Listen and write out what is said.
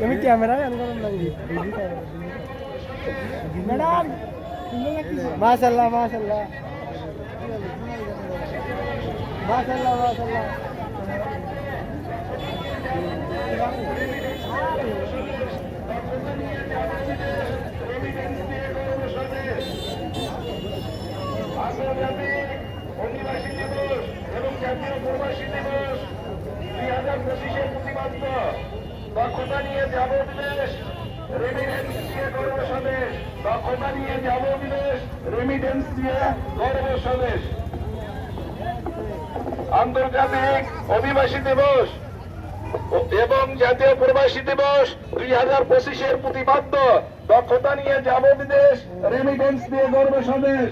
আমি ক্যামেরায় অন করলাম নাকি ম্যাডাম মাশাআল্লাহ মাশাআল্লাহ মাশাআল্লাহ মাশাআল্লাহ অধিবাসী দিবস এবং জাতীয় প্রবাসী দিবস 2025-এর প্রতিপাদ্য দক্ষতা নিয়ে যাব বিদেশ রেমিটেন্স দিয়ে গর্ব স্বদেশ দক্ষতা নিয়ে যাব বিদেশ রেমিটেন্স দিয়ে গর্ব স্বদেশ আন্তর্জাতিক অভিবাসী দিবস এবং জাতীয় প্রবাসী দিবস 2025-এর প্রতিপাদ্য দক্ষতা নিয়ে যাব বিদেশ রেমিটেন্স দিয়ে গর্ব স্বদেশ।